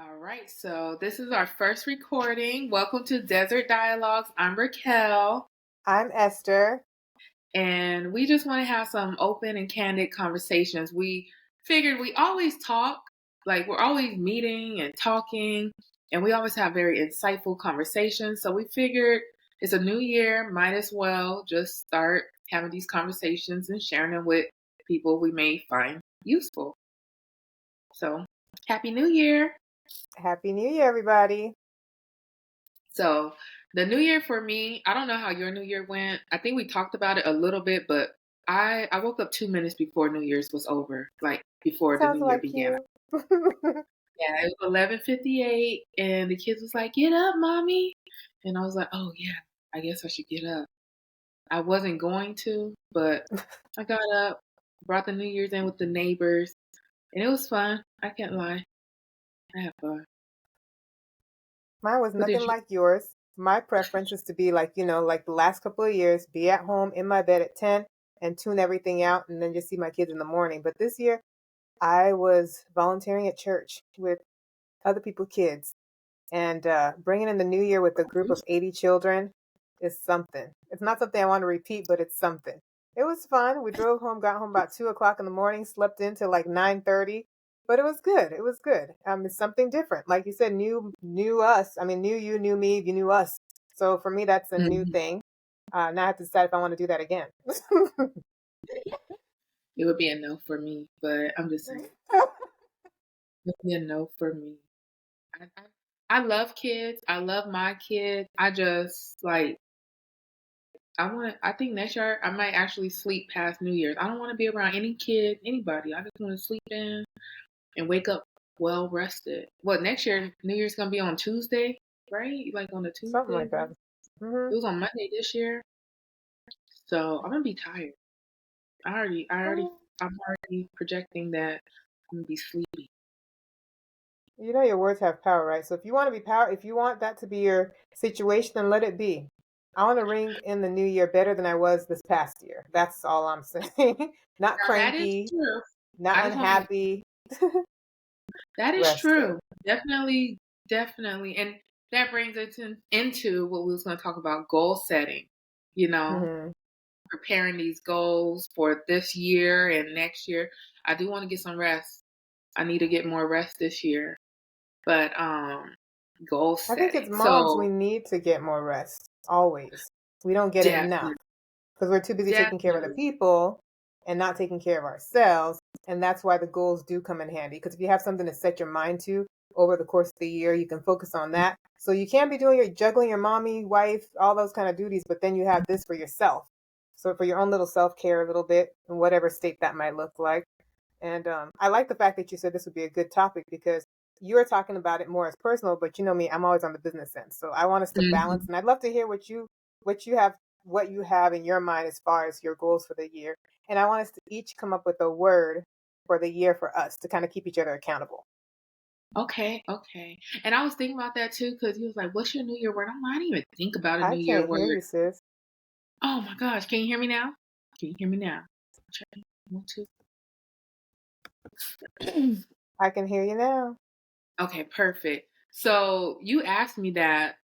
All right, so this is our first recording. Welcome to Desert Dialogues. I'm Roquel, I'm Esther. and we just want to have some open and candid conversations. We figured we always talk, like we're always meeting and talking, and we always have very insightful conversations. So we figured it's a new year, might as well just start having these conversations and sharing them with people we may find useful. So, Happy New Year! Happy New Year, everybody. So the new year for me, I don't know how your new year went. I think we talked about it a little bit, but I woke up 2 minutes before New Year's was over, like before the Sounds new year like began. you. Yeah, it was 11:58, and the kids was like, "Get up, mommy," and I was like, "Oh yeah, I guess I should get up." I wasn't going to, but I got up, brought the New Year's in with the neighbors, and it was fun. I can't lie, I had fun. Mine was What did nothing you? like yours. My preference is to be like the last couple of years, be at home in my bed at 10 and tune everything out and then just see my kids in the morning. But this year, I was volunteering at church with other people's kids. And bringing in the new year with a group of 80 children is something. It's not something I want to repeat, but it's something. It was fun. We drove home, got home about 2 o'clock in the morning, slept in till like 9:30, but it was good. It was good. It's something different. Like you said, new us. I mean, new you, new me, you knew us. So for me, that's a new Mhm. thing. Now I have to decide if I want to do that again. It would be a no for me, but I'm just saying. It'd be a no for me. I love kids. I love my kids. I just like I think next year I might actually sleep past New Year's. I don't want to be around any kid, anybody. I just want to sleep in and wake up well rested. What next year New Year's gonna be on Tuesday, right? Like on a Something Tuesday, like right? that. Hmm. It was on Monday this year. So I'm gonna be tired. I'm already projecting that I'm gonna be sleepy. You know your words have power, right? So if you want to be if you want that to be your situation, then let it be. I want to ring in the new year better than I was this past year. That's all I'm saying. Not Now that is cranky, true. not I just want to unhappy, That is rested. true. Definitely, definitely. And that brings us into what we was going to talk about, goal setting. You know, Hmm. preparing these goals for this year and next year. I do want to get some rest. I need to get more rest this year. But goal I think as setting. moms, we So need to get more rest. Always. We don't get enough definitely, because we're too busy taking care of other definitely. people and not taking care of ourselves. And that's why the goals do come in handy. Because if you have something to set your mind to over the course of the year, you can focus on that. So you can be doing your juggling your mommy, wife, all those kind of duties, but then you have this for yourself. So for your own little self care a little bit in whatever state that might look like. And I like the fact that you said this would be a good topic because you're talking about it more as personal, but you know me, I'm always on the business end. So I want us to balance, Mhm. and I'd love to hear what you have what you have in your mind as far as your goals for the year. And I want us to each come up with a word for the year for us to kind of keep each other accountable. Okay, okay. And I was thinking about that too because he was like, "What's your New Year word?" I'm like, I didn't even think about a I New Year can't hear word. you, sis. Oh my gosh, can you hear me now? Can you hear me now? Check. 1, 2. I can hear you now. Okay, perfect. So you asked me that,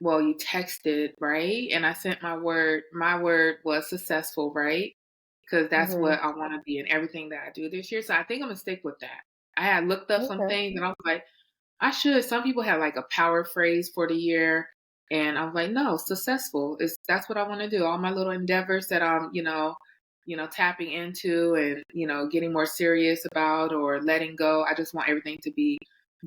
well, you texted, right? And I sent my word. My word was successful, right? Because that's Hmm. what I want to be in everything that I do this year. So I think I'm gonna stick with that. I had looked up some Okay. things and I was like, I should. Some people have like a power phrase for the year. And I was like, no, successful is that's what I want to do. All my little endeavors that I'm, tapping into and, getting more serious about or letting go. I just want everything to be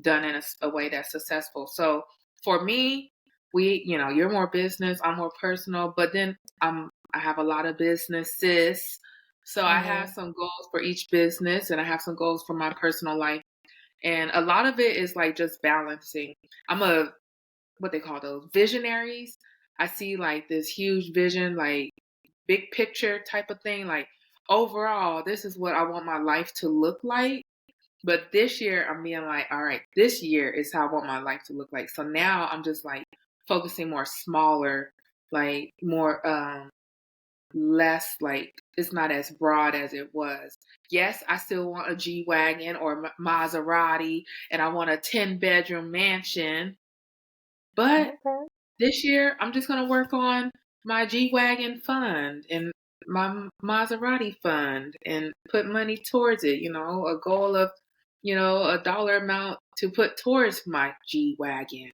done in a way that's successful. So for me, you're more business, I'm more personal, but then I have a lot of businesses. So I have Hmm. some goals for each business and I have some goals for my personal life. And a lot of it is like just balancing. I'm what they call those visionaries. I see like this huge vision, like big picture type of thing. Like overall, this is what I want my life to look like. But this year, I'm being like, all right, this year is how I want my life to look like. So now I'm just like focusing more smaller, like more less like it's not as broad as it was. Yes, I still want a G-Wagon or Maserati, and I want a 10-bedroom mansion. But Okay. this year, I'm just gonna work on my G-Wagon fund and my Maserati fund and put money towards it, a goal of, a dollar amount to put towards my G-Wagon.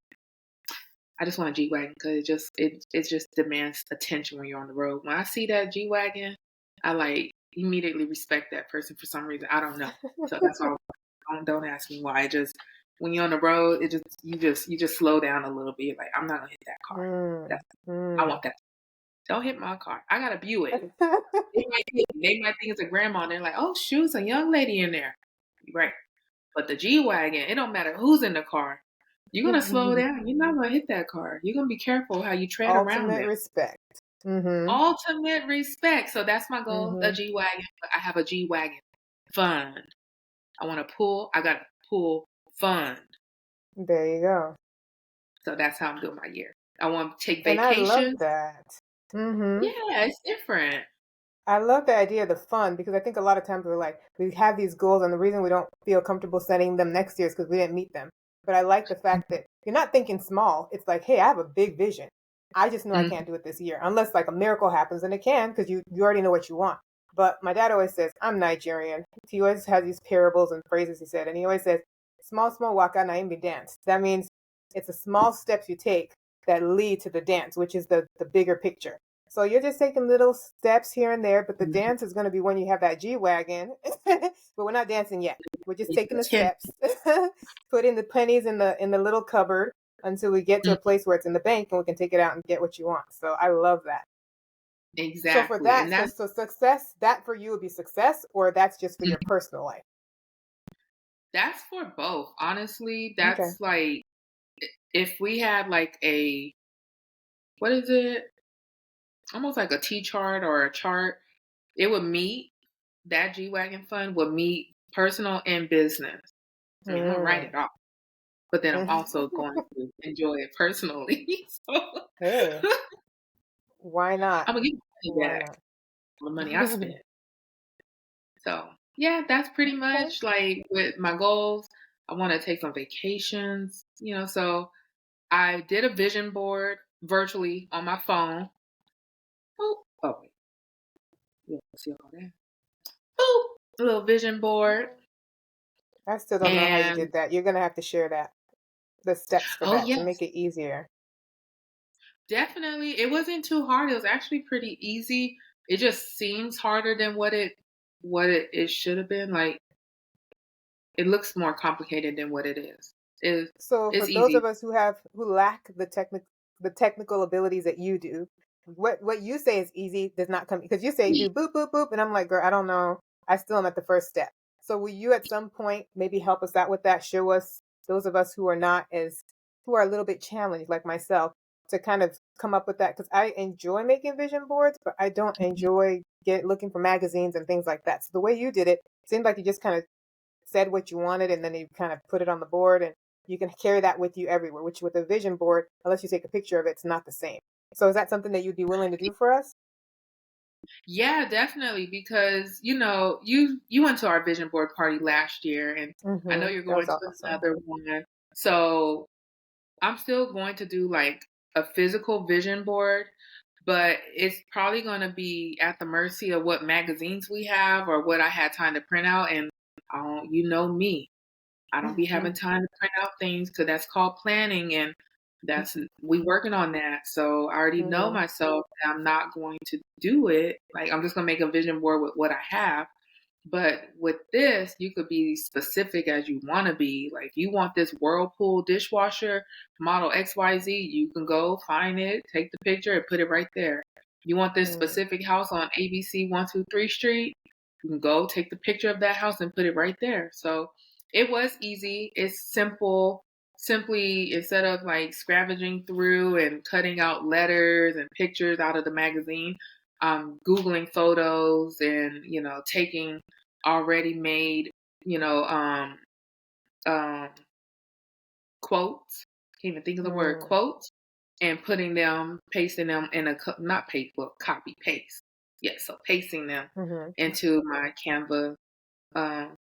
I just want a G-Wagon because it just demands attention when you're on the road. When I see that G-Wagon, I like immediately respect that person for some reason. I don't know. So that's why don't ask me why. It just when you're on the road, you just slow down a little bit. Like I'm not gonna hit that car. Mm, That's I mm. want that. Don't hit my car. I got a Buick. They might think it's a grandma. And they're like, oh shoot, it's a young lady in there. Right. But the G Wagon, it don't matter who's in the car. You're gonna slow down. You're not gonna hit that car. You're gonna be careful how you tread around Ultimate them. respect. Mm-hmm. Ultimate respect. So that's my goal. A Mm-hmm. G Wagon. I have a G Wagon fund. I want a pool. I got a pool fund. There you go. So that's how I'm doing my year. I want to take And I love vacations. that. Mm-hmm. Yeah, it's different. I love the idea of the fun because I think a lot of times we have these goals, and the reason we don't feel comfortable setting them next year is because we didn't meet them. But I like the fact that you're not thinking small. It's like, hey, I have a big vision. I just know I Mm, can't do it this year unless like a miracle happens, and it can because you already know what you want. But my dad always says, I'm Nigerian. He always has these parables and phrases he said, and he always says, small, small waka na imbi dance. That means it's the small steps you take that lead to the dance, which is the bigger picture. So you're just taking little steps here and there, but the mm, dance is going to be when you have that G wagon. But we're not dancing yet. We're just taking the mm, steps, putting the pennies in the little cupboard until we get to a place where it's in the bank and we can take it out and get what you want. So I love that. So for exactly. And that, so success, that for you would be success, or that's just for mm, your personal life. that's for both. Honestly, Okay. that's like if we had like what is it? Almost like a T chart or a chart. It would meet that G Wagon fund would meet personal and business. I mean, I'm gonna write Mm. it off, but then I'm also going to enjoy it personally. So Hey, why not? I'm gonna get my money Why back not? for the money I spent. So yeah, that's pretty Okay. much like with my goals. I want to take some vacations, so I did a vision board virtually on my phone. Oh wait, you don't see all that. Boop, a little vision board. I still don't know how you And did that. You're gonna have to share that, the steps for oh that to make yes, it easier. definitely. It wasn't too hard. It was actually pretty easy. It just seems harder than what it should have been. Like it looks more complicated than what it is. It, So for it's those easy. of us who lack the technical abilities that you do, what you say is easy does not come because you say do boop boop boop, and I'm like, girl, I don't know. I still am at the first step. So will you at some point maybe help us out with that? Show us those of us who are a little bit challenged, like myself, to kind of come up with that because I enjoy making vision boards, but I don't enjoy get looking for magazines and things like that. So the way you did it seemed like you just kind of said what you wanted and then you kind of put it on the board and you can carry that with you everywhere, which with a vision board, unless you take a picture of it, it's not the same. So is that something that you'd be willing to do for us? Yeah, definitely. Because you went to our vision board party last year, and I know you're That going was to awesome. another one. So I'm still going to do like a physical vision board, but it's probably going to be at the mercy of what magazines we have or what I had time to print out. And you know me, I don't be having time to print out things because that's called planning, and we working on that. So I already know Hmm. myself that I'm not going to do it. Like I'm just gonna make a vision board with what I have. But with this, you could be specific as you want to be. Like you want this Whirlpool dishwasher model XYZ, you can go find it, take the picture, and put it right there. You want this Mm, specific house on ABC 123 Street, you can go take the picture of that house and put it right there. So it was easy. It's simple. Simply instead of like scavenging through and cutting out letters and pictures out of the magazine, Googling photos and, taking already made, you know, um, quotes. Can't even think of the word mm, quotes, and pasting them in not paste, well, copy paste. Yeah, so pasting them hmm. into my Canva. um,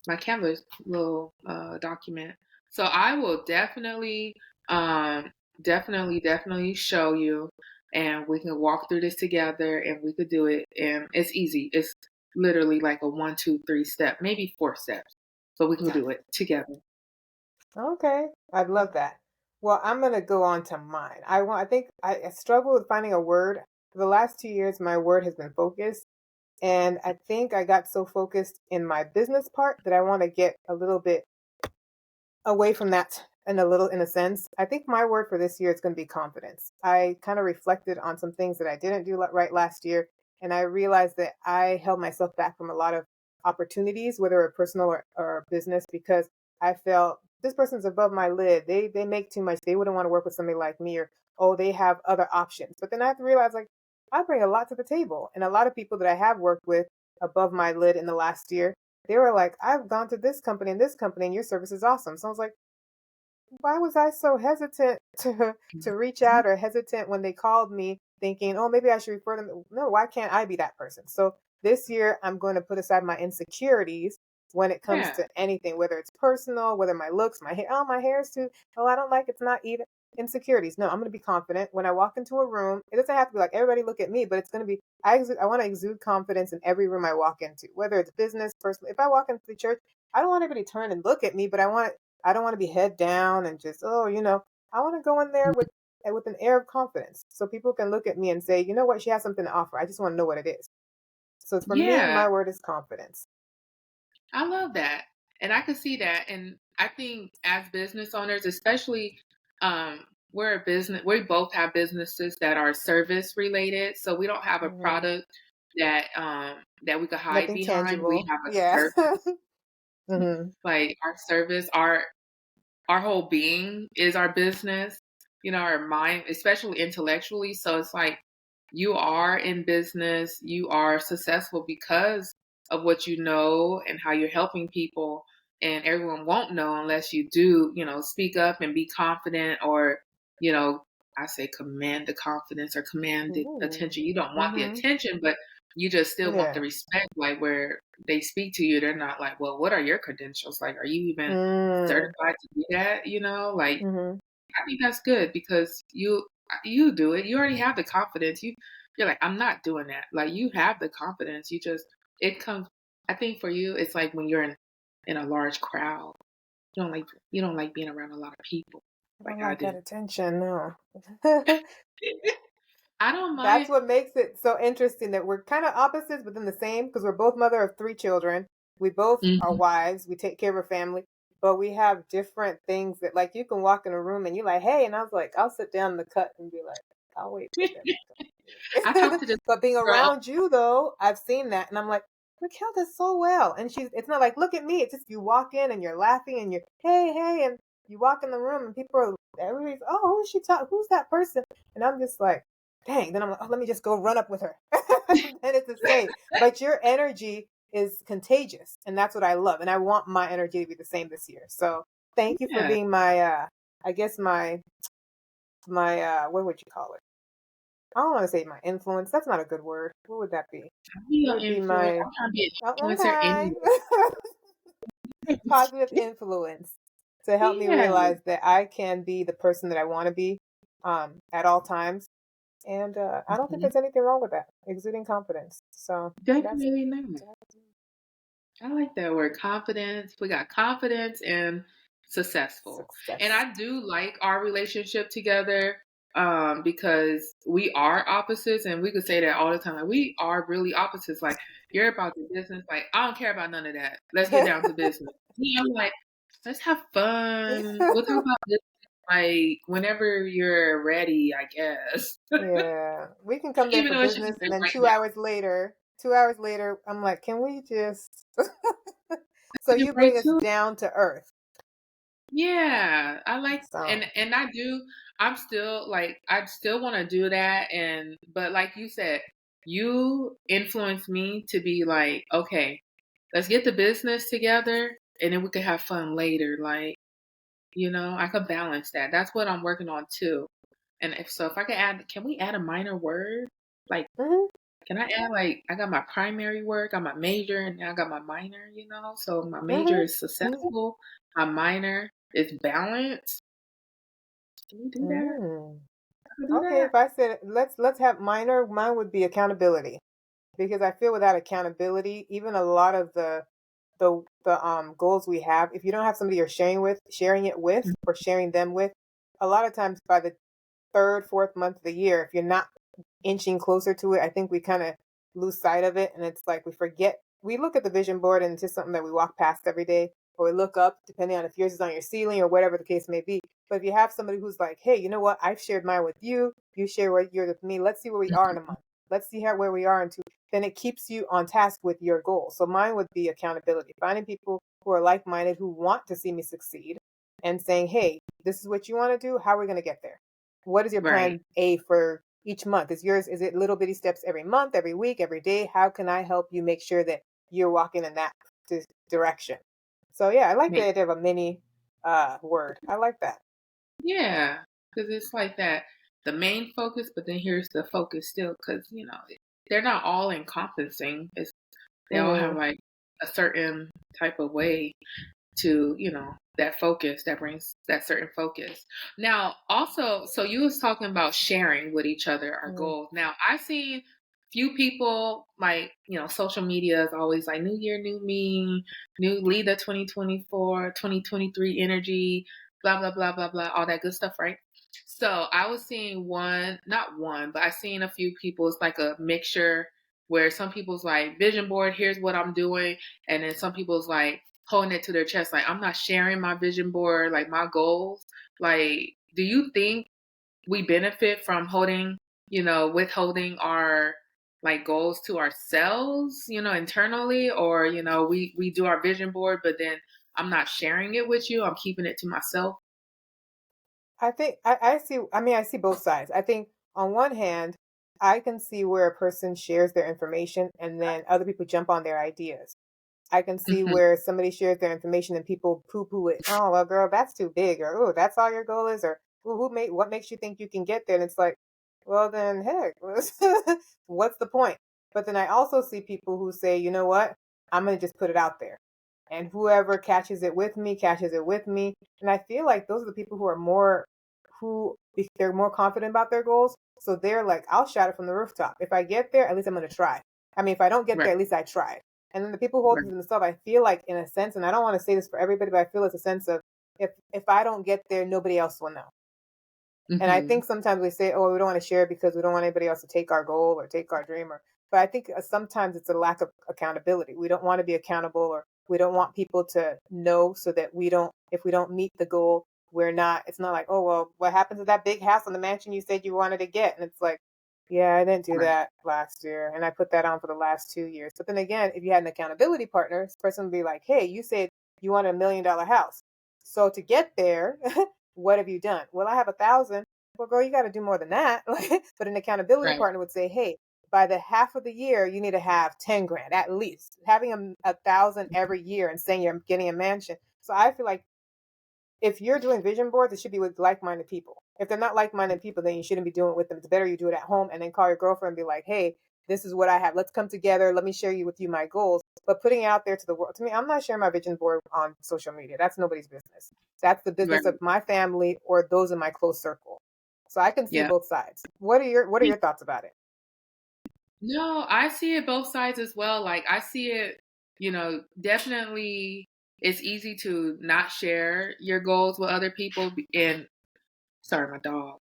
my Canvas little document. So I will um, definitely show you, and we can walk through this together, and we could do it. And it's easy. It's literally like a 1, 2, 3 step, maybe 4 steps, but we can do it together. Okay, I'd love that. Well, I'm gonna go on to mine. I think I struggle with finding a word. For the last 2 years, my word has been focus. And I think I got so focused in my business part that I want to get a little bit away from that in a sense. I think my word for this year is going to be confidence. I kind of reflected on some things that I didn't do right last year, and I realized that I held myself back from a lot of opportunities, whether a personal or business, because I felt this person's above my lid. They make too much. They wouldn't want to work with somebody like me, or oh, they have other options. But then I have to realize like I bring a lot to the table, and a lot of people that I have worked with above my lid in the last year, they were like, I've gone to this company, and your service is awesome. So I was like, why was I so hesitant to reach out or hesitant when they called me thinking, oh, maybe I should refer them? No, why can't I be that person? So this year I'm going to put aside my insecurities when it comes Yeah. to anything, whether it's personal, whether my looks, my hair, oh, my hair is too, oh, I don't like it's not even insecurities. No, I'm going to be confident when I walk into a room. It doesn't have to be like everybody look at me, but it's going to be, I want to exude confidence in every room I walk into, whether it's business, personal. If I walk into the church, I don't want everybody to turn and look at me, but I don't want to be head down and just, oh, I want to go in there with an air of confidence so people can look at me and say, you know what, she has something to offer. I just want to know what it is. So for me, Yeah. my word is confidence. I love that. And I could see that. And I think as business owners, especially, we're a business, we both have businesses that are service related. So we don't have a Hmm. product that we could hide Nothing behind. We tangible. have a Yeah. service, Hmm. like our service, our whole being is our business, our mind, especially intellectually. So it's like you are in business, you are successful because of what you know and how you're helping people. And everyone won't know unless you do, speak up and be confident or, you know, I say command the confidence or command the Ooh. attention. You don't want the Hmm. attention, but you just still want the Yeah. respect, like where they speak to you, they're not like, well, what are your credentials? Like, are you even Mm. certified to do that, like Hmm. I think that's good because you do it. You already have the confidence. You're like, I'm not doing that. Like you have the confidence. You just it comes I think for you it's like when you're in a large crowd. You don't like being around a lot of people I like don't I like that do. attention. No. I don't That's mind. what makes it so interesting that we're kind of opposites, but then the same because we're both mother of three children. We both are Mhm. wives. We take care of our family, but we have different things that, like, you can walk in a room and you're like, "Hey," and I was like, I'll sit down in the cut and be like, "I'll wait for them I to come." talked to this But being girl. around you, though, I've seen that, and I'm like, Raquel does so well, and it's not like, look at me. It's just you walk in and you're laughing and you're, hey, hey, and you walk in the room and everybody's, oh, who's she talk? Who's that person? And I'm just like, dang. Then I'm like, oh, let me just go run up with her. And it's the same. But your energy is contagious. And that's what I love. And I want my energy to be the same this year. So thank you for Yeah. being I guess what would you call it? I don't want to say my influence. That's not a good word. What would that be? Be It an would be influence. my, I'm trying to be oh, an influencer okay. anyway. Positive influence to help me Yeah, realize that I can be the person that I want to be at all times. And I don't think mhm. there's anything wrong with that. Exuding confidence. So that's Definitely not. I like that word confidence. We got confidence and successful. And success. I do like our relationship together because we are opposites and we could say that all the time. Like we are really opposites. Like you're about the business. Like I don't care about none of that. Let's get down to business. Me, I'm like, let's have fun. We'll talk about this like whenever you're ready, I guess. Yeah, we can come there Even for though it should be business, and like then right 2 hours later, I'm like, can we just? So now. Get you right bring us to it. down to earth. Yeah, I like So. and I do I'm still like I still want to do that but like you said, you influence me to be like, okay, let's get the business together and then we can have fun later. Like, I could balance that. That's what I'm working on too. And if I could can we add a minor word? Like Mhm. Can I add, like, I got my primary work, got my major, and now I got my minor, So my major Hmm. is successful, my minor is balance. Can we do that? Mm. Can we do Okay, that? if I said let's have minor, mine would be accountability because I feel without accountability, even a lot of the goals we have, if you don't have somebody you're sharing it with, or sharing them with, a lot of times by the third, fourth month of the year, if you're not inching closer to it, I think we kind of lose sight of it. And it's like we forget. We look at the vision board and it's just something that we walk past every day, or we look up, depending on if yours is on your ceiling or whatever the case may be. But if you have somebody who's like, hey, you know what? I've shared mine with you. You share what yours with me. Let's see where we are in a month. Let's see where we are in two. Then it keeps you on task with your goal. So mine would be accountability, finding people who are like minded, who want to see me succeed, and saying, hey, this is what you want to do. How are we going to get there? What is your Right. plan A for each month? Is it little bitty steps every month, every week, every day? How can I help you make sure that you're walking in that direction? So yeah, I like the Make idea of a mini word. I like that. Yeah, because it's like that, the main focus, but then here's the focus still, because they're not all encompassing. They all have Mhm. like a certain type of way to that focus that brings that certain focus. Now also, so you was talking about sharing with each other our Mhm. goals. Now I see few people, like social media is always like new year new me, new leader 2024 2023 energy, blah blah blah blah blah, all that good stuff, right? So I was seeing one, not one, but I seen a few people, it's like a mixture, where some people's like vision board, here's what I'm doing, and then some people's like holding it to their chest, like, I'm not sharing my vision board, like my goals. Like, do you think we benefit from withholding our like goals to ourselves, internally, or we do our vision board, but then I'm not sharing it with you, I'm keeping it to myself? I think I see. I mean, I see both sides. I think on one hand, I can see where a person shares their information and then other people jump on their ideas. I can see Hmm. where somebody shares their information and people poo-poo it. Oh, well, girl, that's too big, or oh, that's all your goal is, or what makes you think you can get there? And it's like, well, then, heck, what's the point? But then I also see people who say, you know what, I'm gonna just put it out there, and whoever catches it with me, catches it with me. And I feel like those are the people who are they're more confident about their goals. So they're like, I'll shout it from the rooftop. If I get there, at least I'm gonna try. I mean, if I don't get Right. there, at least I tried. And then the people who hold it Right. to themselves, I feel like in a sense, and I don't want to say this for everybody, but I feel it's a sense of if I don't get there, nobody else will know. And I Hmm. think sometimes we say, oh, we don't want to share because we don't want anybody else to take our goal or take our dream. But I think sometimes it's a lack of accountability. We don't want to be accountable, or we don't want people to know, so that if we don't meet the goal, it's not like, oh, well, what happened to that big house on the mansion you said you wanted to get? And it's like, yeah, I didn't do Right. that last year. And I put that on for the last 2 years. But then again, if you had an accountability partner, this person would be like, hey, you said you want $1 million house. So to get there, what have you done? Well, I have 1,000. Well, girl, you got to do more than that. But an accountability Right. partner would say, hey, by the half of the year, you need to have 10 grand at least. Having a thousand every year and saying you're getting a mansion. So I feel like if you're doing vision boards, it should be with like-minded people. If they're not like-minded people, then you shouldn't be doing it with them. It's better you do it at home and then call your girlfriend and be like, hey, this is what I have. Let's come together. Let me share with you my goals. But putting it out there to the world, to me, I'm not sharing my vision board on social media. That's nobody's business. That's the business Right. of my family or those in my close circle. So I can see Yeah. both sides. What are your thoughts about it? No, I see it both sides as well. Like, I see it, definitely it's easy to not share your goals with other people. And sorry, my dog.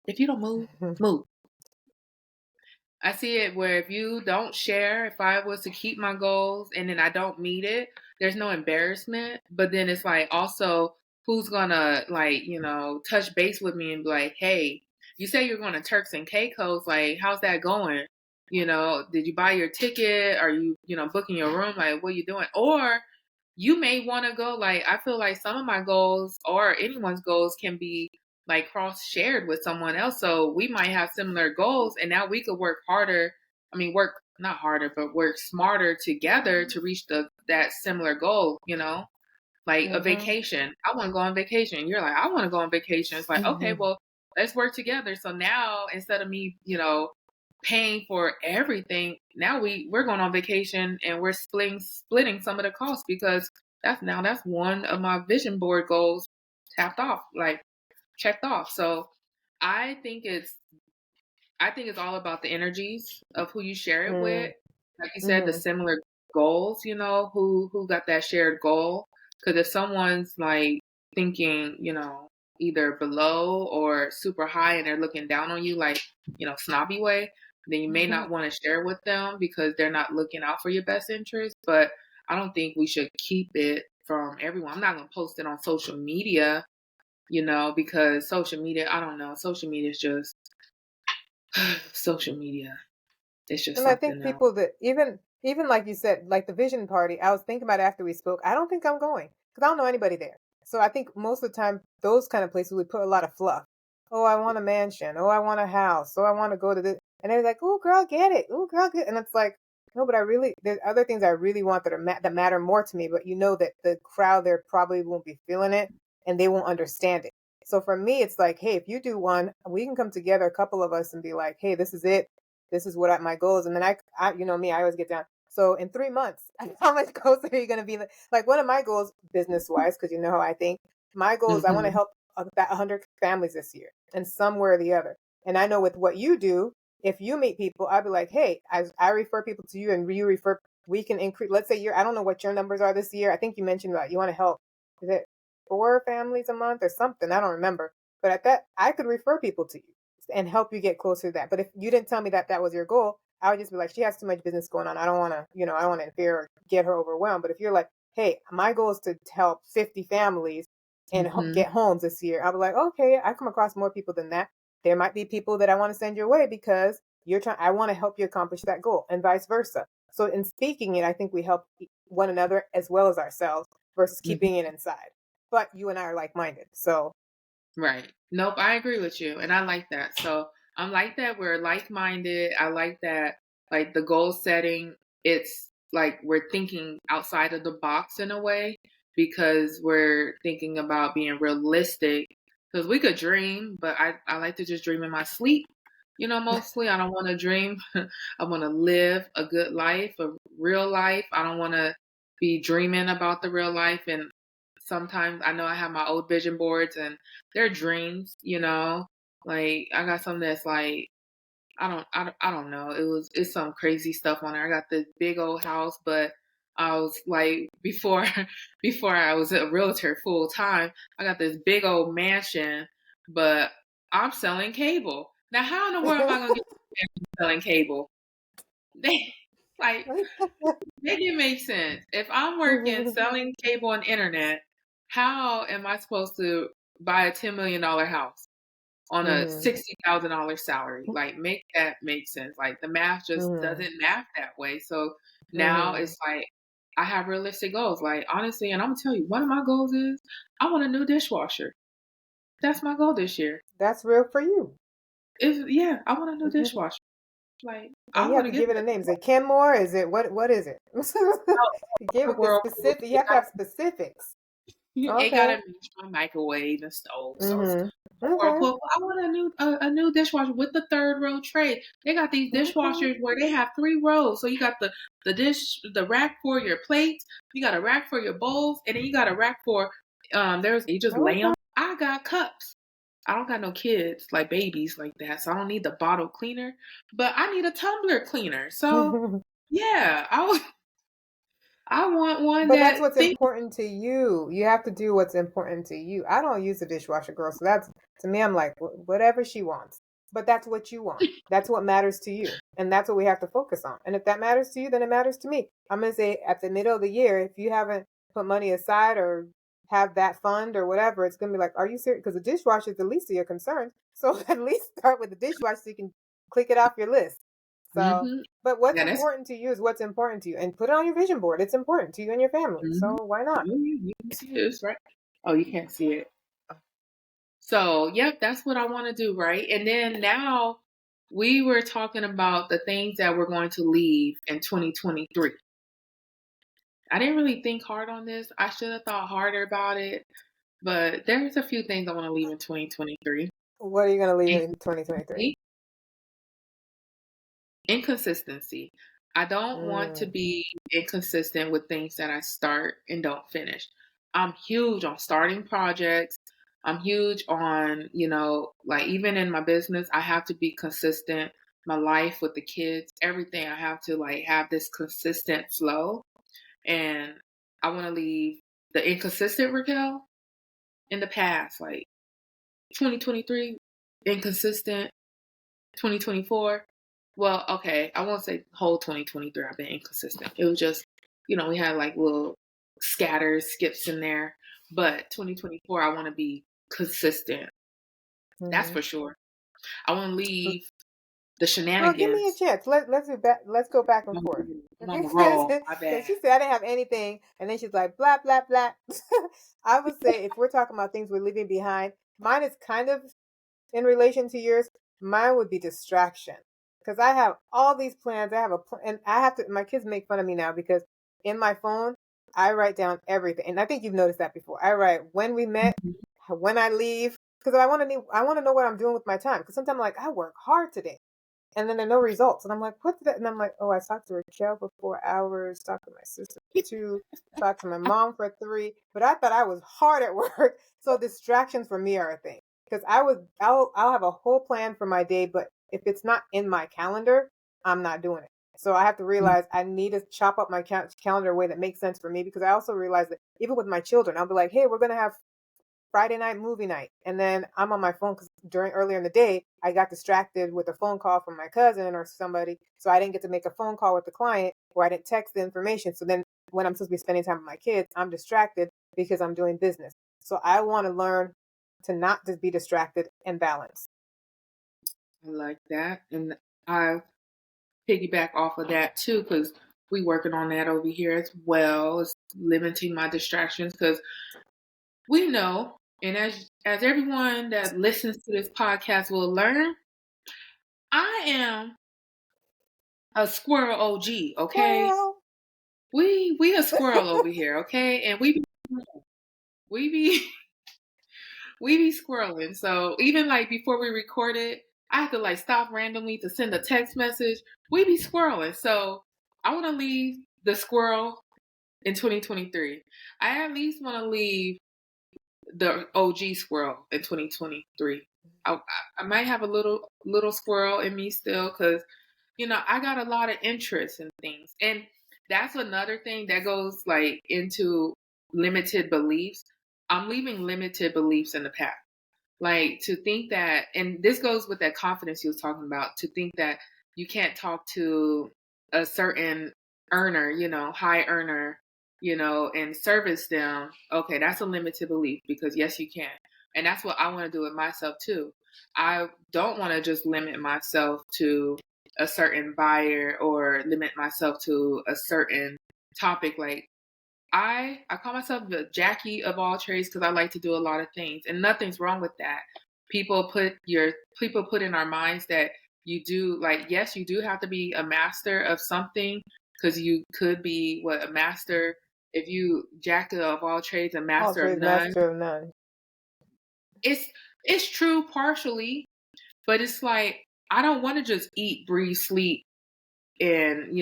If you don't move, move. I see it where if you don't share, if I was to keep my goals and then I don't meet it, there's no embarrassment. But then it's like also, who's gonna like, touch base with me and be like, hey, you say you're going to Turks and Caicos, like, how's that going? Did you buy your ticket? Are you, booking your room? Like, what are you doing? Or you may want to go, like, I feel like some of my goals or anyone's goals can be like cross shared with someone else. So we might have similar goals and now we could work harder. I mean, work not harder, but work smarter together to reach that similar goal, like a Mm-hmm. vacation. I want to go on vacation. You're like, I want to go on vacation. It's like, okay, Mm-hmm. well, let's work together. So now instead of me, paying for everything. Now we're going on vacation and we're splitting some of the costs because that's one of my vision board goals tapped off, like checked off. So I think it's I think it's all about the energies of who you share it with. Mm, Like you said, the mm-hmm. similar goals, who got that shared goal. Because if someone's like thinking, either below or super high and they're looking down on you like, snobby way, then you may not want to share with them because they're not looking out for your best interest. But I don't think we should keep it from everyone. I'm not going to post it on social media, because social media, I don't know, social media is just social media. It's just And I think something else. people that even like you said, like the vision party, I was thinking about it after we spoke. I don't think I'm going because I don't know anybody there. So I think most of the time, those kind of places we put a lot of fluff. Oh, I want a mansion. Oh, I want a house. Oh, I want to go to this. And they're like, oh, girl, get it. Oh, girl, get it. And it's like, no, but there's other things I really want that that matter more to me. But you know that the crowd there probably won't be feeling it and they won't understand it. So for me, it's like, hey, if you do one, we can come together, a couple of us, and be like, hey, this is it. This is what my goals. And then you know me, I always get down. So in 3 months, how much goals are you going to be? Like one of my goals, business wise, because you know how I think. My goal is I want to Mhm. help about 100 families this year, and somewhere or the other. And I know with what you do, if you meet people, I'll be like, hey, I refer people to you, and you refer. We can increase. Let's say I don't know what your numbers are this year. I think you mentioned that you want to help. Is it 4 families a month or something? I don't remember. But at that, I could refer people to you and help you get closer to that. But if you didn't tell me that that was your goal, I would just be like, she has too much business going on. I don't want to, I don't want to interfere or get her overwhelmed. But if you're like, hey, my goal is to help 50 families and Mhm. get homes this year, I'll be like, okay, I come across more people than that. There might be people that I want to send your way because I want to help you accomplish that goal and vice versa. So in speaking it, I think we help one another as well as ourselves versus Mhm. keeping it inside. But you and I are like minded. So, Right. Nope, I agree with you, and I like that. So I'm like that. We're like-minded. I like that. Like the goal setting, it's like we're thinking outside of the box in a way because we're thinking about being realistic. Because we could dream, but I like to just dream in my sleep. Mostly I don't want to dream. I want to live a good life, a real life. I don't want to be dreaming about the real life. And sometimes I know I have my old vision boards and they're dreams, like I got some that's like I don't know. It's some crazy stuff on there. I got this big old house, but I was like before before I was a realtor full time, I got this big old mansion, but I'm selling cable. Now how in the world am I gonna get selling cable? They like make it make sense. If I'm working selling cable and internet, how am I supposed to buy a $10 million house on a hmm $60,000 salary? Like, make that make sense. Like, the math just hmm doesn't math that way. So now hmm it's like I have realistic goals. Like, honestly, and I'm gonna tell you, one of my goals is I want a new dishwasher. That's my goal this year. That's real for you. Yeah, I want a new Mhm. dishwasher. Like, And I you have want to to get give it a name. Is it Kenmore? Is it what is it? You the give it the Whirlpool. specific. You have to have specifics. It Okay. gotta match my microwave and stove. So it's Mhm. a Okay. Whirlpool. I want a new dishwasher with the third row tray. They got these Okay. dishwashers where they have 3 rows. So you got the rack for your plates, you got a rack for your bowls, and then you got a rack for there's you just lay Okay. them. I got cups. I don't got no kids like babies like that, so I don't need the bottle cleaner, but I need a tumbler cleaner. So yeah, I want one But that's that what's thinks. important to you. You have to do what's important to you. I don't use the dishwasher, girl. So that's to me, I'm like, whatever she wants. But that's what you want. That's what matters to you. And that's what we have to focus on. And if that matters to you, then it matters to me. I'm going to say at the middle of the year, if you haven't put money aside or have that fund or whatever, it's going to be like, are you serious? Because the dishwasher is the least of your concerns. So at least start with the dishwasher so you can click it off your list. So Hmm. but what's Yeah, that's. important to you is what's important to you, and put it on your vision board. It's important to you and your family. Mhm. So why not? You can see this, right? Oh, you can't see it. So, yep, that's what I want to do, right? And then now we were talking about the things that we're going to leave in 2023. I didn't really think hard on this. I should have thought harder about it, but there's a few things I want to leave in 2023. What are you going to leave in 2023? Inconsistency. I don't want to Mm. be inconsistent with things that I start and don't finish. I'm huge on starting projects. I'm huge on, like even in my business, I have to be consistent. My life with the kids, everything, I have to like have this consistent flow. And I want to leave the inconsistent Raquel in the past, like 2023, inconsistent, 2024. Well, okay, I won't say whole 2023 I've been inconsistent. It was just, we had like little scatters, skips in there. But 2024, I want to be consistent. That's Hmm. for sure. I want to leave the Well, give me a shenanigans. chance. Let's do back. Let's go back and forth. I'm on Okay, the roll. My because bad. she said I didn't have anything, and then she's like blah blah blah. I would say if we're talking about things we're leaving behind, mine is kind of in relation to yours. Mine would be distraction because I have all these plans. I have and I have to. My kids make fun of me now because in my phone I write down everything, and I think you've noticed that before. I write when we met, when I leave, because I want to know what I'm doing with my time. Because sometimes I'm like I work hard today and then there are no results. And I'm like, what's that? And I'm like, oh, I talked to Raquel for 4 hours, talked to my sister for 2, talked to my mom for 3. But I thought I was hard at work. So distractions for me are a thing. Because I'll have a whole plan for my day, but if it's not in my calendar, I'm not doing it. So I have to realize I need to chop up my calendar in a way that makes sense for me. Because I also realize that even with my children, I'll be like, hey, we're gonna have Friday night movie night, and then I'm on my phone because during earlier in the day I got distracted with a phone call from my cousin or somebody, so I didn't get to make a phone call with the client, or I didn't text the information. So then when I'm supposed to be spending time with my kids, I'm distracted because I'm doing business. So I want to learn to not just be distracted and balance. I like that. And I piggyback off of that too, because we working on that over here as well, as limiting my distractions because we know, and as everyone that listens to this podcast will learn, I am a squirrel OG, okay? Squirrel. We a squirrel over here, okay? And we be we be squirreling. So even like before we recorded, I have to like stop randomly to send a text message. We be squirreling. So I want to leave the squirrel in 2023. I at least want to leave the OG squirrel in 2023. I might have a little squirrel in me still because I got a lot of interest in things, and that's another thing that goes like into limited beliefs. I'm leaving limited beliefs in the past. Like to think that, and this goes with that confidence you was talking about, to think that you can't talk to a certain earner, high earner, and service them. Okay, that's a limited belief because yes, you can. And that's what I want to do with myself too. I don't want to just limit myself to a certain buyer or limit myself to a certain topic. Like I call myself the Jackie of all trades because I like to do a lot of things, and nothing's wrong with that. People put in our minds that you do like yes, you do have to be a master of something because you could be a master if you jack of all trades, a All master of trades, none. master of none. It's true partially, but it's like I don't want to just eat, breathe, sleep, and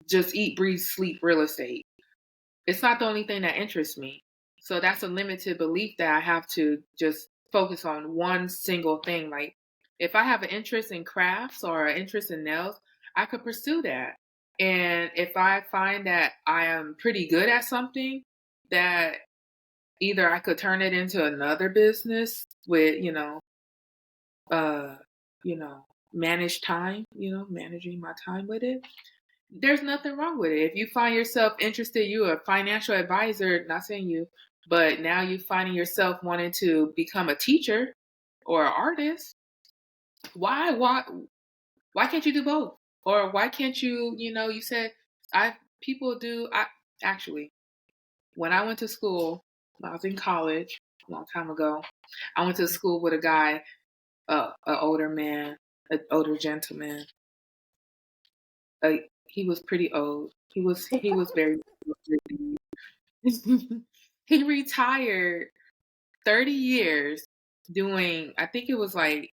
just eat, breathe, sleep real estate. It's not the only thing that interests me. So that's a limited belief that I have to just focus on one single thing. Like if I have an interest in crafts or an interest in nails, I could pursue that. And if I find that I am pretty good at something, that either I could turn it into another business with, uh, manage time, managing my time with it, there's nothing wrong with it. If you find yourself interested, you're a financial advisor, not saying you, but now you finding yourself wanting to become a teacher or an artist, why can't you do both? Or why can't you, you said I people do I actually when I went to school, when I was in college a long time ago, I went to school with a guy, an older man, an older gentleman. He was pretty old. He was very he retired 30 years doing, I think it was like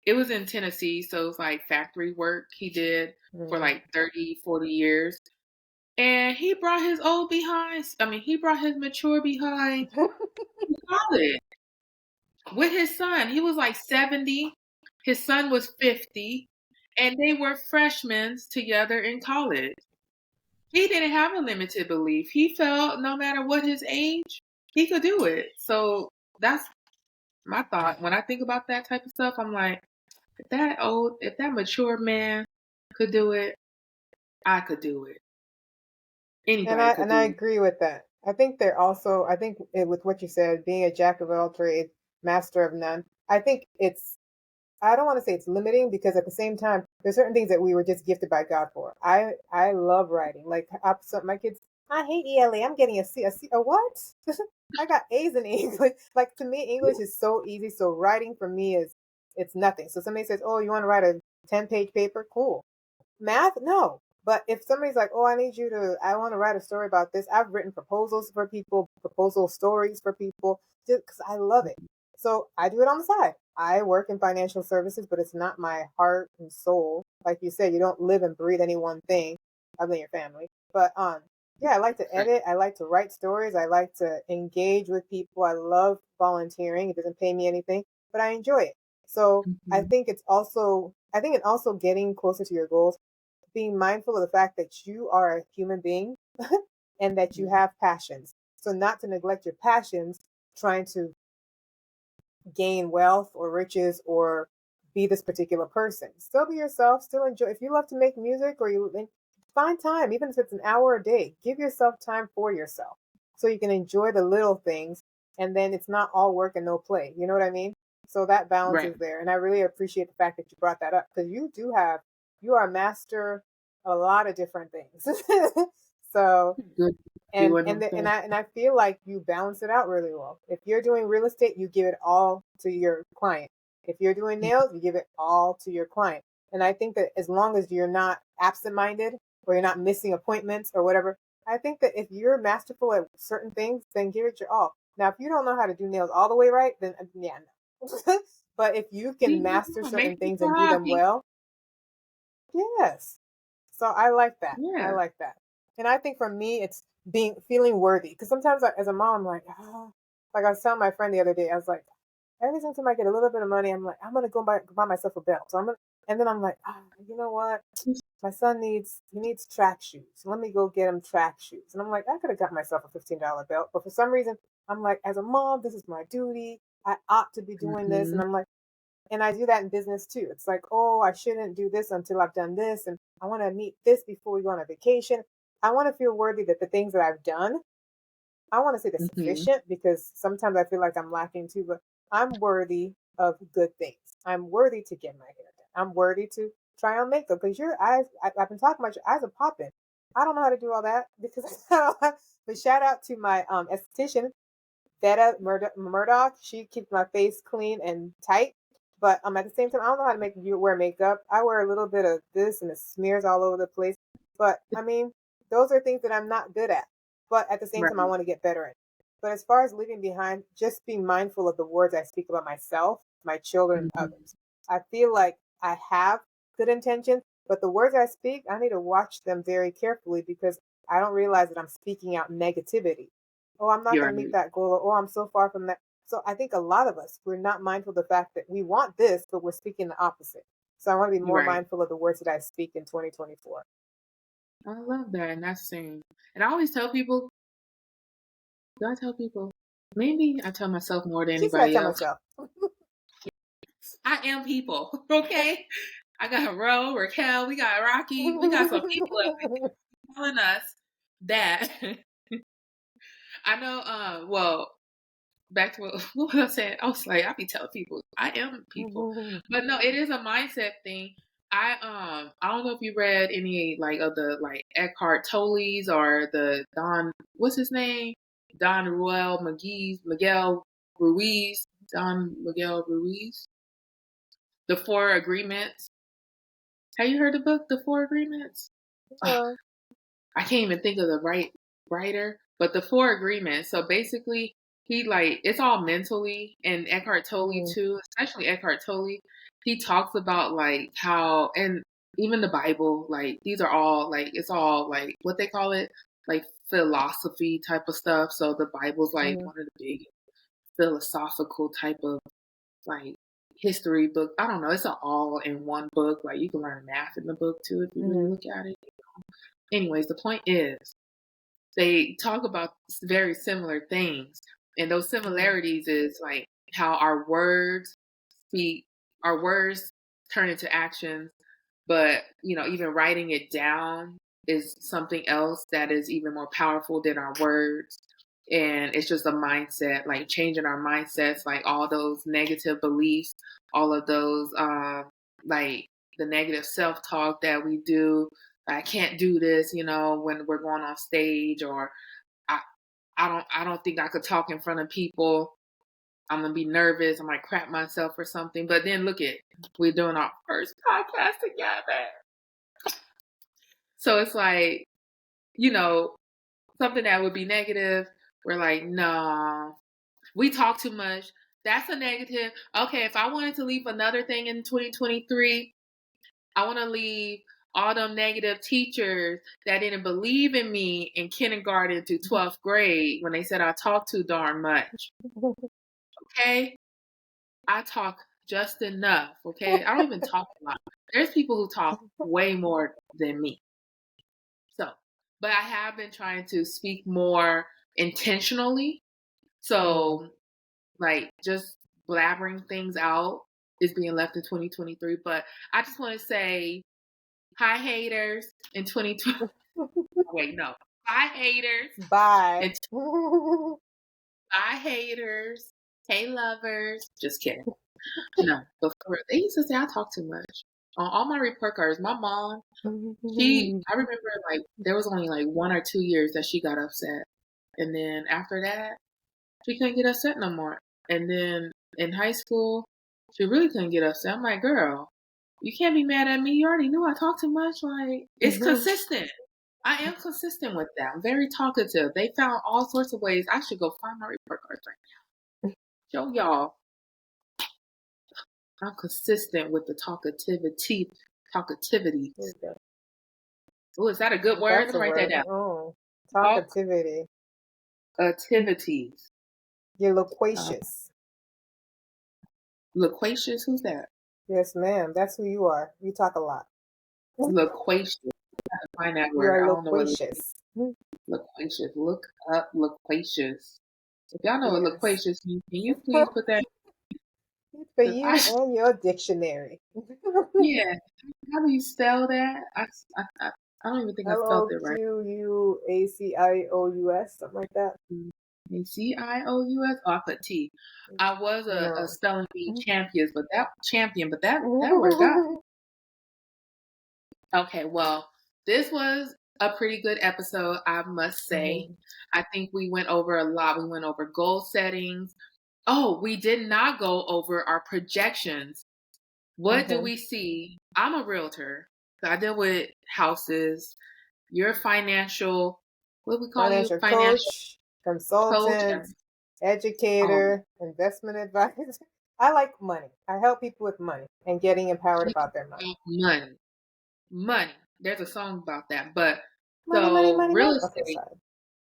It was in Tennessee, so it was like factory work he did for Mm. like 30, 40 years. And he brought his old behind, he brought his mature behind to college with his son. He was like 70. His son was 50. And they were freshmen together in college. He didn't have a limited belief. He felt no matter what his age, he could do it. So that's my thought. When I think about that type of stuff, I'm like, if that mature man could do it, I could do it. And Anybody I could and I do it. agree with that. I think with what you said, being a jack of all trades, master of none. I think it's I don't want to say it's limiting because at the same time, there's certain things that we were just gifted by God for. I love writing. Like my kids, I hate ELA. I'm getting a C. A what? I got A's in English. Like to me, English is so easy. So writing for me is it's nothing. So somebody says, "Oh, you want to write a 10-page paper? Cool." Math? No. But if somebody's like, oh, I want to write a story about this, I've written proposals for people, proposal stories for people, just because I love it. So I do it on the side. I work in financial services, but it's not my heart and soul. Like you said, you don't live and breathe any one thing other than your family. But yeah, I like to Right. edit. I like to write stories. I like to engage with people. I love volunteering. It doesn't pay me anything, but I enjoy it. So Mhm. I think it also getting closer to your goals, being mindful of the fact that you are a human being and that you have passions. So not to neglect your passions, trying to gain wealth or riches or be this particular person. Still be yourself, still enjoy. If you love to make music or you find time, even if it's an hour a day, give yourself time for yourself so you can enjoy the little things and then it's not all work and no play. You know what I mean? So that balance Right. is there. And I really appreciate the fact that you brought that up because you are a master of a lot of different things. So Good and doing and the, themselves. and I feel like you balance it out really well. If you're doing real estate, you give it all to your client. If you're doing nails, you give it all to your client. And I think that as long as you're not absent-minded or you're not missing appointments or whatever, I think that if you're masterful at certain things, then give it your all. Now, if you don't know how to do nails all the way right, then yeah, no. But if you can master Make certain things people and do them happy. well, yes. So I like that. I Yeah. like that. And I think for me, it's being feeling worthy. Because sometimes as a mom, I'm like, ah, like I was telling my friend the other day, I was like, every time I get a little bit of money, I'm like, I'm gonna go buy myself a belt. And then I'm like, you know what? My son he needs track shoes. So let me go get him track shoes. And I'm like, I could have got myself a $15 belt, but for some reason, I'm like, as a mom, this is my duty. I ought to be doing this. Hmm. And I'm like, and I do that in business too. It's like, oh, I shouldn't do this until I've done this. And I want to meet this before we go on a vacation. I want to feel worthy that the things that I've done, I want to say they're Hmm. sufficient because sometimes I feel like I'm lacking too, but I'm worthy of good things. I'm worthy to get my hair done. I'm worthy to try on makeup because your eyes, I've been talking about your eyes are popping. I don't know how to do all that because, but shout out to my esthetician Betta Murdoch. She keeps my face clean and tight. But at the same time, I don't know how to make you wear makeup. I wear a little bit of this and it smears all over the place. But I mean, those are things that I'm not good at. But at the same time, I Right. want to get better at. But as far as leaving behind, just being mindful of the words I speak about myself, my children, and Hmm. others. I feel like I have good intentions, but the words I speak, I need to watch them very carefully because I don't realize that I'm speaking out negativity. Oh, I'm not You're going to meet right. that goal. Or, oh, I'm so far from that. So I think a lot of us, we're not mindful of the fact that we want this, but we're speaking the opposite. So I want to be You're more right. mindful of the words that I speak in 2024. I love that. And that's same. And I always tell people, do I tell people? Maybe I tell myself more than She said, I anybody tell else. myself. I am people. Okay. I got Roquel, we got Rocky, we got some people up there telling us that I know well, back to what was I saying? I was like, I be telling people I am people. But no, it is a mindset thing. I don't know if you read any like of the like Eckhart Tolle's or the Don what's his name? Don Ruel McGee's Miguel Ruiz. Don Miguel Ruiz. The Four Agreements. Have you heard the book, The Four Agreements? Oh, No. I can't even think of the right writer, but the Four Agreements. So basically, he like it's all mentally, and Eckhart Tolle Mm, too, especially Eckhart Tolle. he talks about like how, and even the Bible, like these are all like, it's all like what they call it, like philosophy type of stuff. So the Bible's like Mm-hmm. one of the big philosophical type of like history book. I don't know. It's an all in one book. Like you can learn math in the book too if you really Mm-hmm. look at it. Anyways, the point is they talk about very similar things, and those similarities is like how our words speak, our words turn into actions, but even writing it down is something else that is even more powerful than our words. And it's just a mindset, like changing our mindsets, like all those negative beliefs, all of those like the negative self-talk that we do. I can't do this, when we're going on stage, or I I don't think I could talk in front of people. I'm gonna be nervous. I might crap myself or something. But then look at, we're doing our first podcast together. So it's like, you know, something that would be negative. We're like, no, we talk too much. That's a negative. Okay, if I wanted to leave another thing in 2023, I want to leave all them negative teachers that didn't believe in me in kindergarten to 12th grade when they said I talk too darn much. Okay? I talk just enough. Okay? I don't even talk a lot. There's people who talk way more than me. So, but I have been trying to speak more intentionally. Mm-hmm. So, like, just blabbering things out is being left in 2023. But I just want to say, hi, haters, in 2020. Wait, no. Hi, haters. Bye. And hi, haters. Hey, lovers. Just kidding. No, but for real, they used to say I talk too much. On all my report cards, my mom, I remember like there was only like 1 or 2 years that she got upset. And then after that, she couldn't get upset no more. And then in high school, she really couldn't get upset. I'm like, girl, you can't be mad at me. You already knew I talk too much. Like, it's consistent. I am consistent with that. I'm very talkative. They found all sorts of ways. I should go find my report cards right now. Show y'all I'm consistent with the talkativity. Oh, is that a good word? That's Let me a write that word. down. Oh, talkativity. Talkativities. You're Uh, loquacious. loquacious. Who's that? Yes, ma'am. That's who you are. You talk a lot. Loquacious. Find that You word. are I don't know what loquacious. loquacious. Look up loquacious. If y'all know what Yes. loquacious means, can you please put that? For Because you and your dictionary. yeah, how do you spell that? I don't even think I spelled it right. Loquacious, something like that. Cious. Oh, I put T. I was a No. spelling bee champion, but that word got me. Okay. Well, this was a pretty good episode, I must say. Mhm. I think we went over a lot. We went over goal settings. Oh, we did not go over our projections. What do Okay. we see? I'm a realtor, so I deal with houses. You're a financial, what we call you? Financial Financial coach, coach. consultant, Oh, educator, investment advisor. I like money. I help people with money and getting empowered about their money. money. Money. There's a song about that. But Money, money, so money, real money. Okay, estate, sorry.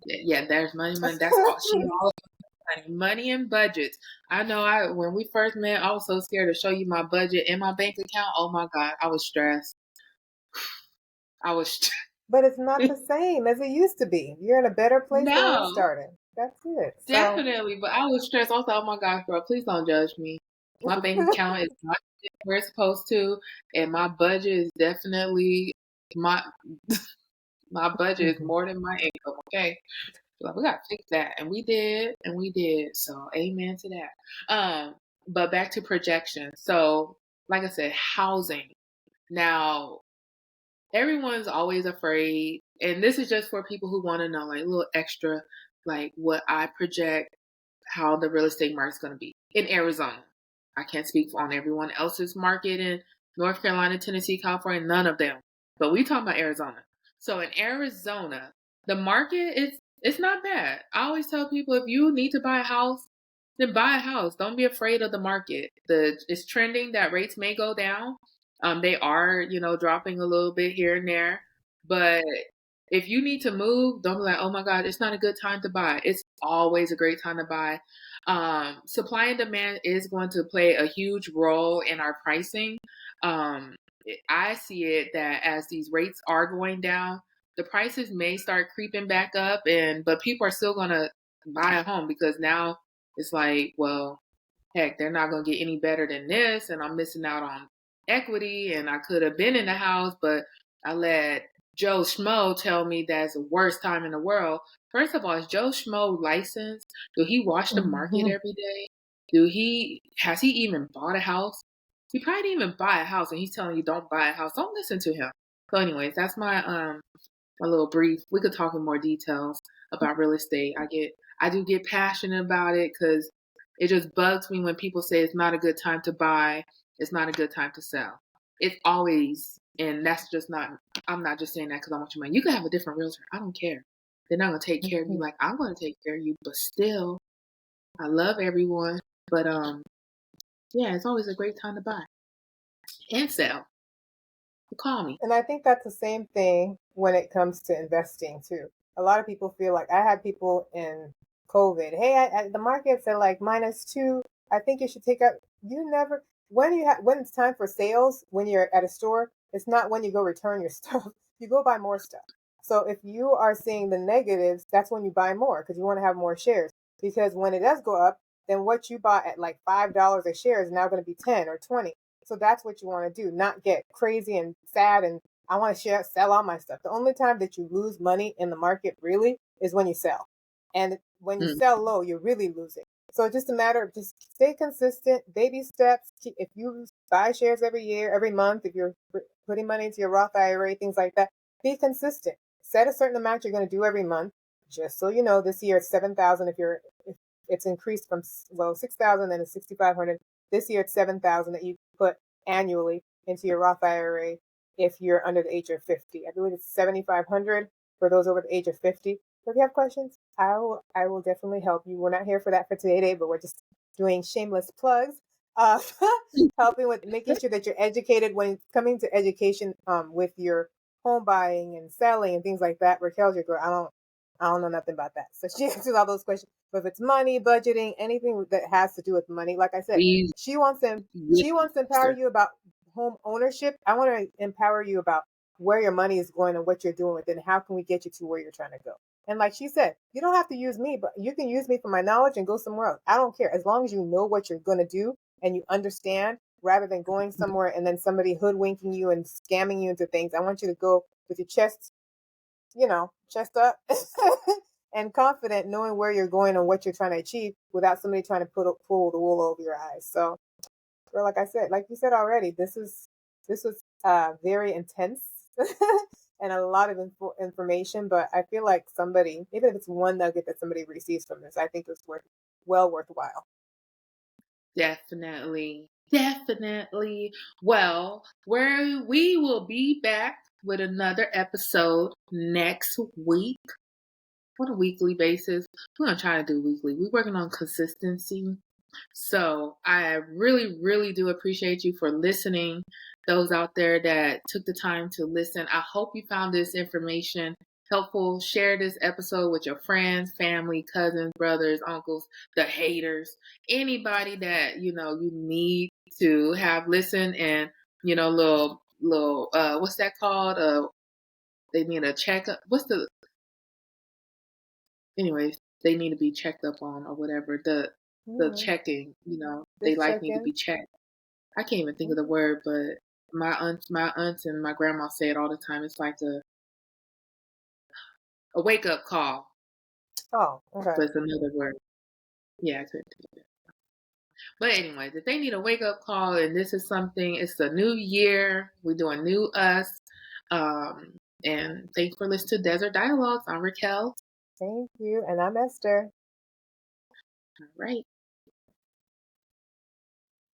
yeah, there's money, money. That's all she all about money and budgets. I know when we first met, I was so scared to show you my budget and my bank account. Oh my God, I was stressed. I was But it's not the same as it used to be. You're in a better place than when you no, started. That's it. So, definitely. But I was stressed. I was like, oh my gosh, girl, please don't judge me. My bank account is not where it's supposed to, and my budget is definitely my my budget is more than my income. Okay. Like, we gotta fix that. And we did. So amen to that. But back to projections. So, like I said, housing. Now, everyone's always afraid, and this is just for people who want to know like a little extra, like what I project how the real estate market's gonna be in Arizona. I can't speak on everyone else's market in North Carolina, Tennessee, California, none of them. But we talking about Arizona. So in Arizona, the market is it's not bad. I always tell people if you need to buy a house, then buy a house. Don't be afraid of the market. It's trending that rates may go down. They are, dropping a little bit here and there. But if you need to move, don't be like, oh my God, it's not a good time to buy. It's always a great time to buy. Supply and demand is going to play a huge role in our pricing. Um, I see it that as these rates are going down, the prices may start creeping back up, but people are still gonna buy a home because now it's like, well, heck, they're not going to get any better than this, and I'm missing out on equity, and I could have been in the house, but I let Joe Schmo tell me that's the worst time in the world. First of all, is Joe Schmo licensed? Do he watch the market every day? Has he even bought a house? He probably didn't even buy a house, and he's telling you don't buy a house. Don't listen to him. So, anyways, that's my little brief. We could talk in more details about real estate. I do get passionate about it because it just bugs me when people say it's not a good time to buy, it's not a good time to sell. It's always, and that's just not. I'm not just saying that because I want your money. You can have a different realtor. I don't care. They're not gonna take care of you like I'm gonna take care of you. But still, I love everyone. But yeah, it's always a great time to buy and sell. Call me. And I think that's the same thing when it comes to investing too. A lot of people feel like I had people in COVID. Hey, the market's at like -2. I think you should take out. You never when it's time for sales when you're at a store. It's not when you go return your stuff. You go buy more stuff. So if you are seeing the negatives, that's when you buy more because you want to have more shares. Because when it does go up, then what you bought at like $5 a share is now going to be 10 or 20. So that's what you want to do, not get crazy and sad and I want to sell all my stuff. The only time that you lose money in the market really is when you sell. And when you sell low, you're really losing. So it's just a matter of just stay consistent, baby steps. If you buy shares every year, every month, if you're putting money into your Roth IRA, things like that, be consistent. Set a certain amount you're going to do every month. Just so you know, this year it's 7,000. If it's increased from 6,000 and it's 6,500. This year it's 7,000 that you put annually into your Roth IRA if you're under the age of 50. I believe it's 7,500 for those over the age of 50. So if you have questions, I will definitely help you. We're not here for that for today, but we're just doing shameless plugs, uh, helping with making sure that you're educated when it's coming to education with your home buying and selling and things like that. Raquel's your girl. I don't know nothing about that. So she answers all those questions. But if it's money, budgeting, anything that has to do with money, like I said, Please, she wants to empower you about home ownership. I want to empower you about where your money is going and what you're doing with it and how can we get you to where you're trying to go. And like she said, you don't have to use me, but you can use me for my knowledge and go somewhere else. I don't care. As long as you know what you're going to do and you understand rather than going somewhere and then somebody hoodwinking you and scamming you into things. I want you to go with your chest up and confident knowing where you're going and what you're trying to achieve without somebody trying to pull the wool over your eyes. So, girl, like you said already, this was very intense and a lot of information, but I feel like somebody, even if it's one nugget that somebody receives from this, I think it's worthwhile. definitely. Definitely. Well, where we will be back with another episode next week on a weekly basis. We're gonna try to do weekly. We're working on consistency. So I really, really do appreciate you for listening. Those out there that took the time to listen. I hope you found this information helpful. Share this episode with your friends, family, cousins, brothers, uncles, the haters, anybody that you need to have listen and little what's that called? They need a checkup. Anyways, they need to be checked up on or whatever. The Mm-hmm. checking, they Just like check need to in. be checked. I can't even think of the Mm-hmm. word, but my aunts and my grandma say it all the time. It's like a wake up call, Oh, okay. but it's another word. Yeah, I couldn't think of it. But anyways, if they need a wake up call and this is something, it's a new year. We're doing new us. And thanks for listening to Desert Dialogues. I'm Raquel. Thank you. And I'm Esther. All right.